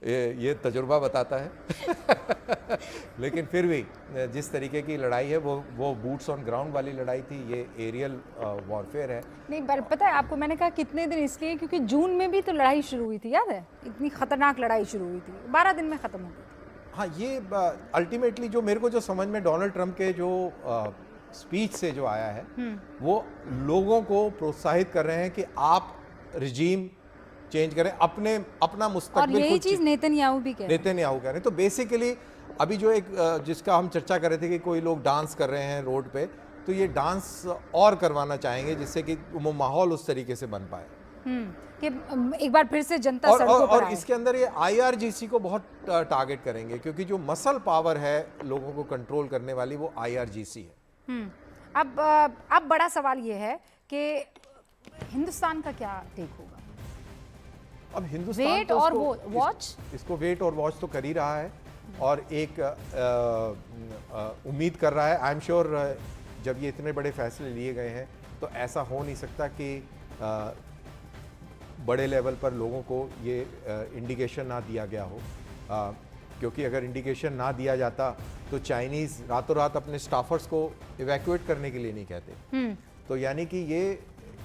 ये तजुर्बा बताता है। लेकिन फिर भी जिस तरीके की लड़ाई है वो बूट्स ऑन ग्राउंड वाली लड़ाई थी, ये एरियल वॉरफेयर है। नहीं, पर पता है आपको, मैंने कहा कितने दिन इसलिए क्योंकि जून में भी तो लड़ाई शुरू हुई थी, याद है? इतनी खतरनाक लड़ाई शुरू हुई थी, 12 दिन में खत्म हो गई थी। हाँ, ये अल्टीमेटली जो मेरे को जो समझ में डोनाल्ड ट्रंप के जो स्पीच से जो आया है, वो लोगों को प्रोत्साहित कर रहे हैं कि आप रिजीम चेंज करें, अपना और मुस्तकबिल यही चीज नेतन्याहू भी कह रहे हैं। नेतन्याहू कह रहे हैं। तो बेसिकली अभी जो एक जिसका हम चर्चा कर रहे थे कि कोई लोग डांस कर रहे हैं रोड पे, तो ये डांस और करवाना चाहेंगे जिससे कि वो माहौल उस तरीके से बन पाए। कि एक बार फिर से जनता सड़कों पर और आए। इसके अंदर ये आईआरजीसी को बहुत टारगेट करेंगे, क्योंकि जो मसल पावर है लोगों को कंट्रोल करने वाली, वो आईआरजीसी है। अब बड़ा सवाल ये है कि हिंदुस्तान का क्या टेक होगा? अब हिंदुस्तान वेट तो और इसको- वॉच, इसको वेट और वॉच तो कर ही रहा है, और एक उम्मीद कर रहा है। आई एम श्योर जब ये इतने बड़े फैसले लिए गए हैं तो ऐसा हो नहीं सकता कि बड़े लेवल पर लोगों को ये इंडिकेशन ना दिया गया हो, क्योंकि अगर इंडिकेशन ना दिया जाता तो चाइनीज़ रातों रात अपने स्टाफर्स को इवैक्यूएट करने के लिए नहीं कहते। तो यानी कि ये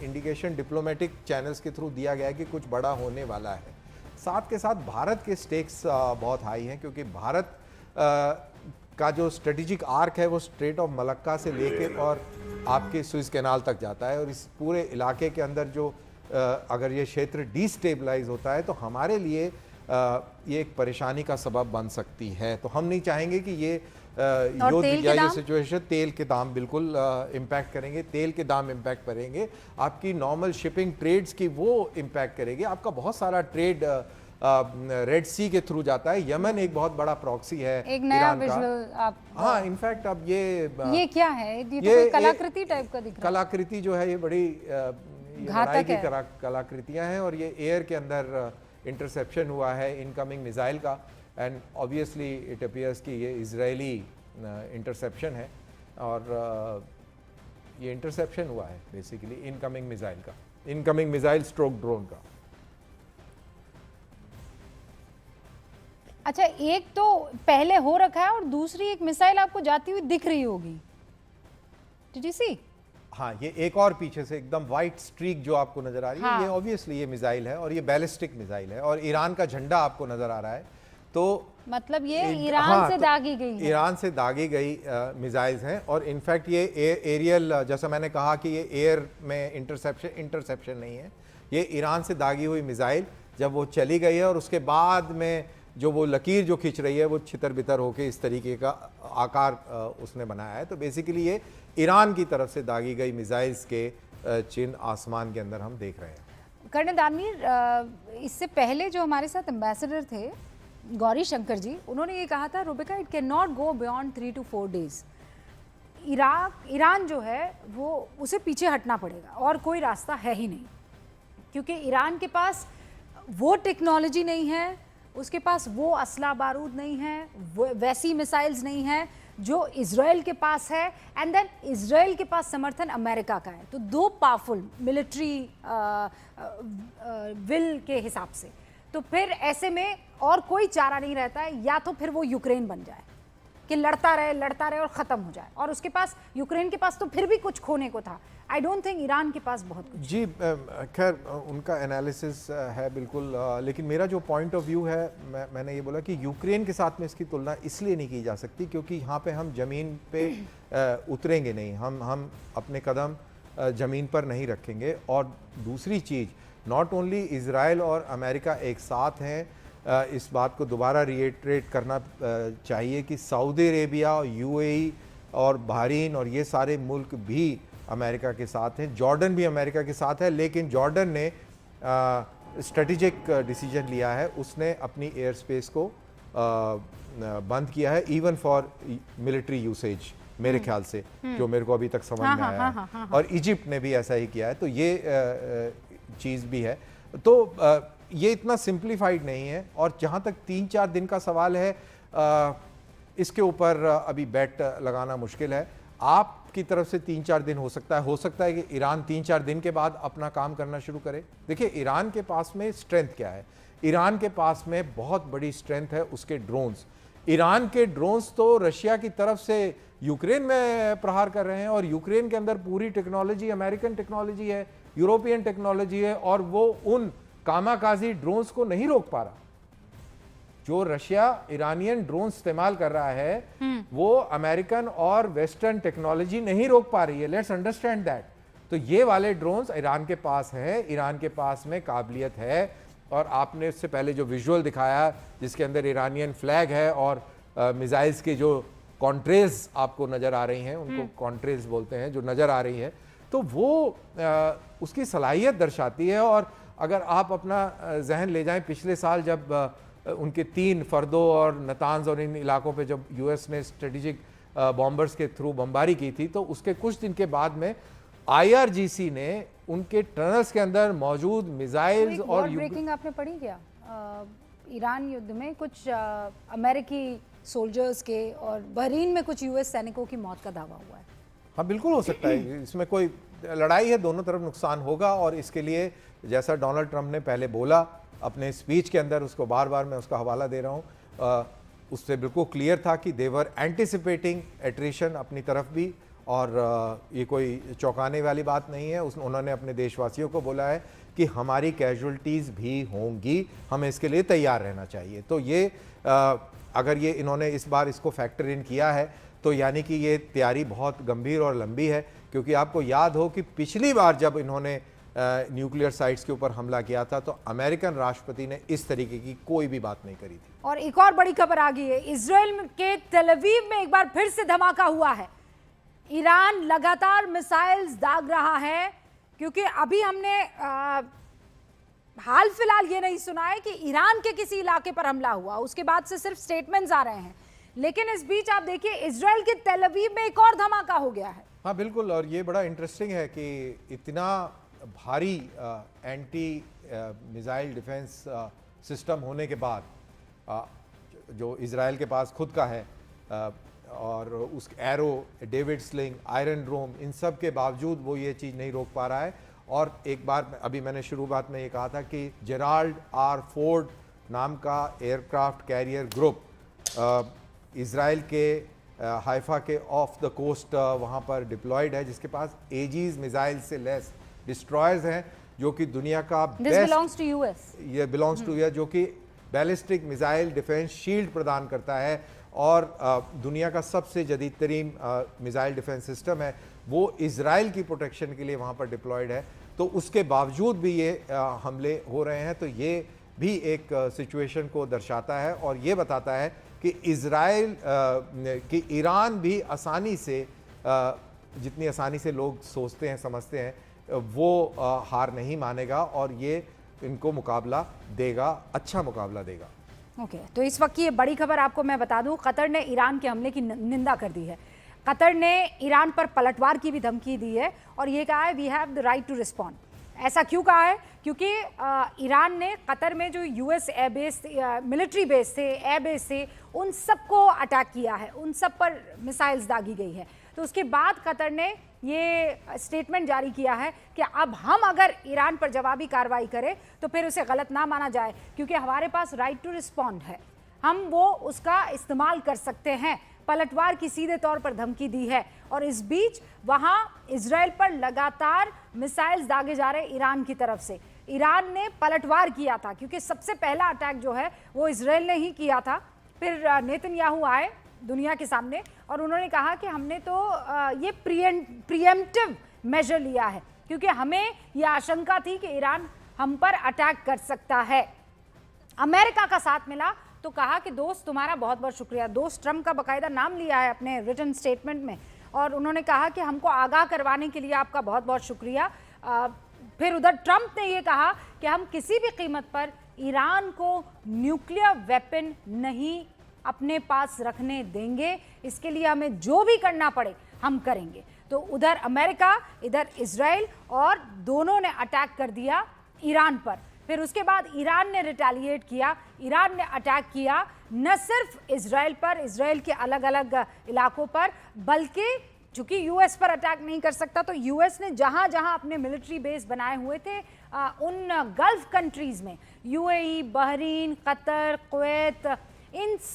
इंडिकेशन डिप्लोमेटिक चैनल्स के थ्रू दिया गया है कि कुछ बड़ा होने वाला है। साथ के साथ भारत के स्टेक्स बहुत हाई हैं, क्योंकि भारत का जो स्ट्रेटेजिक आर्क है वो स्ट्रेट ऑफ मलक्का से लेके और आपके सुइज कैनाल तक जाता है, और इस पूरे इलाके के अंदर जो अगर ये क्षेत्र डिस्टेबलाइज होता है तो हमारे लिए ये एक परेशानी का सबब बन सकती है। तो हम नहीं चाहेंगे कि ये ये सिचुएशन, तेल के दाम बिल्कुल इम्पैक्ट करेंगे, तेल के दाम इम्पैक्ट करेंगे, आपकी नॉर्मल शिपिंग ट्रेड्स की वो इम्पैक्ट करेंगे। आपका बहुत सारा ट्रेड रेड सी के थ्रू जाता है। यमन एक बहुत बड़ा प्रॉक्सी है एक नया ईरान विजुअल का। आप, हाँ, इनफैक्ट अब ये क्या है? ये तो कोई कलाकृति टाइप का दिख रहा है। कलाकृति जो है ये बड़ी घातक की है। कलाकृतियां हैं, और ये एयर के अंदर इंटरसेप्शन हुआ है इनकमिंग मिसाइल का, एंड ऑब्वियसली इट अपीयर्स कि ये इजरायली इंटरसेप्शन है, और ये इंटरसेप्शन हुआ है बेसिकली इनकमिंग मिसाइल का, इनकमिंग मिसाइल स्ट्रोक ड्रोन का। अच्छा, एक तो पहले हो रखा है और दूसरी एक मिसाइल आपको जाती हुई दिख रही होगी। Did you see? हाँ, ये एक और पीछे से एकदम वाइट स्ट्रीक जो आपको नजर आ रही है, ये ऑब्वियसली ये मिसाइल है, और ये बैलिस्टिक मिसाइल है, और ईरान का झंडा आपको नजर आ रहा है। तो मतलब ये ईरान से दागी गई है। ईरान से दागी गई मिसाइल्स हैं, और इनफैक्ट ये एरियल, जैसा मैंने कहा कि ये एयर में इंटरसेप्शन नहीं है, ये ईरान से दागी हुई मिसाइल जब वो चली गई है और उसके बाद में जो वो लकीर जो खींच रही है वो छितर बितर होके इस तरीके का आकार उसने बनाया है। तो बेसिकली ये ईरान की तरफ से दागी गई मिसाइल्स के चिन्ह आसमान के अंदर हम देख रहे हैं। कर्नल दानवीर, इससे पहले जो हमारे साथ एम्बेसडर थे गौरी शंकर जी, उन्होंने ये कहा था Rubika it can not go beyond 3 to 4 days। Iran जो है वो उसे पीछे हटना पड़ेगा और कोई रास्ता है ही नहीं, क्योंकि ईरान के पास वो टेक्नोलॉजी नहीं है, उसके पास वो असला बारूद नहीं है, वैसी मिसाइल्स नहीं है जो इजराइल के पास है, एंड देन इजराइल के पास समर्थन अमेरिका का है। तो दो पावरफुल मिलिट्री विल के हिसाब से तो फिर ऐसे में और कोई चारा नहीं रहता है, या तो फिर वो यूक्रेन बन जाए कि लड़ता रहे और ख़त्म हो जाए, और उसके पास, यूक्रेन के पास तो फिर भी कुछ खोने को था। आई डोंट थिंक ईरान के पास बहुत कुछ। जी, खैर उनका एनालिसिस है बिल्कुल, लेकिन मेरा जो पॉइंट ऑफ व्यू है, मैंने ये बोला कि यूक्रेन के साथ में इसकी तुलना इसलिए नहीं की जा सकती क्योंकि यहाँ पे हम ज़मीन पे उतरेंगे नहीं, हम अपने कदम ज़मीन पर नहीं रखेंगे। और दूसरी चीज़, नॉट ओनली इज़राइल और अमेरिका एक साथ हैं, इस बात को दोबारा रिएटरेट करना चाहिए कि सऊदी अरेबिया, यूएई और बहरीन और ये सारे मुल्क भी अमेरिका के साथ हैं, जॉर्डन भी अमेरिका के साथ है, लेकिन जॉर्डन ने स्ट्रेटेजिक डिसीजन लिया है, उसने अपनी एयर स्पेस को बंद किया है इवन फॉर मिलिट्री यूसेज, मेरे ख्याल से जो मेरे को अभी तक समझ में आया है। और इजिप्ट ने भी ऐसा ही किया है, तो ये चीज़ भी है। तो ये इतना सिंप्लीफाइड नहीं है, और जहाँ तक 3-4 दिन का सवाल है, इसके ऊपर अभी बैट लगाना मुश्किल है। आपकी तरफ से 3-4 दिन हो सकता है कि ईरान 3-4 दिन के बाद अपना काम करना शुरू करे। देखिए, ईरान के पास में स्ट्रेंथ क्या है, ईरान के पास में बहुत बड़ी स्ट्रेंथ है उसके ड्रोन्स। ईरान के ड्रोन्स तो रशिया की तरफ से यूक्रेन में प्रहार कर रहे हैं, और यूक्रेन के अंदर पूरी टेक्नोलॉजी अमेरिकन टेक्नोलॉजी है, यूरोपियन टेक्नोलॉजी है, और वो उन कामाकाजी ड्रोन्स को नहीं रोक पा रहा। जो रशिया ईरानियन ड्रोन इस्तेमाल कर रहा है वो अमेरिकन और वेस्टर्न टेक्नोलॉजी नहीं रोक पा रही है। Let's understand that. तो ये वाले ड्रोन्स ईरान के पास हैं, ईरान के पास में काबिलियत है। और आपने उससे पहले जो विजुअल दिखाया जिसके अंदर ईरानियन फ्लैग है और मिसाइल्स के जो कॉन्ट्रेज आपको नज़र आ रही हैं, उनको कॉन्ट्रेज बोलते हैं, जो नज़र आ रही हैं, तो वो उसकी सलाहियत दर्शाती है। और अगर आप अपना जहन ले जाएं, पिछले साल जब उनके 3 फर्दों और नतांज और इन इलाकों पे जब यूएस ने स्ट्रेटेजिक बॉम्बर्स के थ्रू बमबारी की थी, तो उसके कुछ दिन के बाद में आईआरजीसी ने उनके टनल्स के अंदर मौजूद मिसाइल्स और ब्रेकिंग आपने पढ़ी क्या? ईरान युद्ध में कुछ अमेरिकी सोल्जर्स के और बहरीन में कुछ यूएस सैनिकों की मौत का दावा हुआ है। हाँ, बिल्कुल हो सकता है। इसमें कोई लड़ाई है, दोनों तरफ नुकसान होगा। और इसके लिए जैसा डोनाल्ड ट्रंप ने पहले बोला अपने स्पीच के अंदर, उसको बार बार मैं उसका हवाला दे रहा हूँ, उससे बिल्कुल क्लियर था कि देवर एंटिसिपेटिंग एट्रिशन अपनी तरफ भी, और ये कोई चौंकाने वाली बात नहीं है। उन्होंने अपने देशवासियों को बोला है कि हमारी कैजुअल्टीज़ भी होंगी, हमें इसके लिए तैयार रहना चाहिए। तो ये अगर ये इन्होंने इस बार इसको फैक्टर इन किया है तो यानी कि ये तैयारी बहुत गंभीर और लंबी है। क्योंकि आपको याद हो कि पिछली बार जब इन्होंने न्यूक्लियर साइट्स के ऊपर हमला किया था तो अमेरिकन राष्ट्रपति ने इस तरीके की कोई भी बात नहीं करी थी। और एक और बड़ी खबर आ गई है, इजराइल के तेल अवीव में एक बार फिर से धमाका हुआ है। ईरान लगातार मिसाइल्स दाग रहा है, क्योंकि अभी हमने हाल फिलहाल ये नहीं सुना है कि ईरान के किसी इलाके पर हमला हुआ, उसके बाद से सिर्फ स्टेटमेंट्स आ रहे हैं। लेकिन इस बीच आप देखिए इजराइल के तेल अवीव में एक और धमाका हो गया है। हाँ बिल्कुल, और ये बड़ा इंटरेस्टिंग है कि इतना भारी एंटी मिसाइल डिफेंस सिस्टम होने के बाद जो इजराइल के पास खुद का है, और उस एरो, डेविड स्लिंग, आयरन ड्रोम, इन सब के बावजूद वो ये चीज़ नहीं रोक पा रहा है। और एक बार अभी मैंने शुरुआत में ये कहा था कि जेराल्ड आर फोर्ड नाम का एयरक्राफ्ट कैरियर ग्रुप इजराइल के हाइफा के ऑफ द कोस्ट वहाँ पर डिप्लॉयड है, जिसके पास एजीज मिसाइल से लेस डिस्ट्रॉयर्स हैं, जो कि दुनिया का बेस्ट, ये बिलोंग्स टू यूएस, जो कि बैलिस्टिक मिसाइल डिफेंस शील्ड प्रदान करता है और दुनिया का सबसे जदीद तरीन मिसाइल डिफेंस सिस्टम है। वो इजराइल की प्रोटेक्शन के लिए वहाँ पर डिप्लॉयड है। तो उसके बावजूद भी ये हमले हो रहे हैं। तो ये भी एक सिचुएशन को दर्शाता है और ये बताता है कि इजराइल कि ईरान भी आसानी से, जितनी आसानी से लोग सोचते हैं समझते हैं, वो हार नहीं मानेगा और ये इनको मुकाबला देगा, अच्छा मुकाबला देगा। ओके, तो इस वक्त की ये बड़ी खबर आपको मैं बता दूं, कतर ने ईरान के हमले की निंदा कर दी है। कतर ने ईरान पर पलटवार की भी धमकी दी है और ये कहा है we have the right to respond. ऐसा क्यों कहा है? क्योंकि ईरान ने कतर में जो यूएस एयरबेस, मिलिट्री बेस थे, एयरबेस थे, उन सबको अटैक किया है, उन सब पर मिसाइल्स दागी गई है। तो उसके बाद कतर ने ये स्टेटमेंट जारी किया है कि अब हम अगर ईरान पर जवाबी कार्रवाई करें तो फिर उसे गलत ना माना जाए, क्योंकि हमारे पास राइट टू रिस्पॉन्ड है, हम वो उसका इस्तेमाल कर सकते हैं। पलटवार की सीधे तौर पर धमकी दी है। और इस बीच वहां इजराइल पर लगातार मिसाइल्स दागे जा रहे ईरान की तरफ से। ईरान ने पलटवार किया था, क्योंकि सबसे पहला अटैक जो है वो इजराइल ने ही किया था। फिर नेतन्याहू आए दुनिया के सामने और उन्होंने कहा कि हमने तो ये प्रिएम्प्टिव मेजर लिया है, क्योंकि हमें ये आशंका थी कि ईरान हम पर अटैक कर सकता है। अमेरिका का साथ मिला तो कहा कि दोस्त तुम्हारा बहुत बहुत शुक्रिया। दोस्त ट्रंप का बाकायदा नाम लिया है अपने रिटन स्टेटमेंट में और उन्होंने कहा कि हमको आगाह करवाने के लिए आपका बहुत बहुत शुक्रिया। फिर उधर ट्रंप ने ये कहा कि हम किसी भी कीमत पर ईरान को न्यूक्लियर वेपन नहीं अपने पास रखने देंगे, इसके लिए हमें जो भी करना पड़े हम करेंगे। तो उधर अमेरिका, इधर इजराइल, और दोनों ने अटैक कर दिया ईरान पर। फिर उसके बाद ईरान ने रिटेलिएट किया, ईरान ने अटैक किया न सिर्फ इजराइल पर, इजराइल के अलग अलग इलाकों पर, बल्कि चूंकि यूएस पर अटैक नहीं कर सकता तो यूएस ने जहां जहां अपने मिलिट्री बेस बनाए हुए थे उन गल्फ कंट्रीज़ में, यूएई, बहरीन, कतर, कुवैत, इन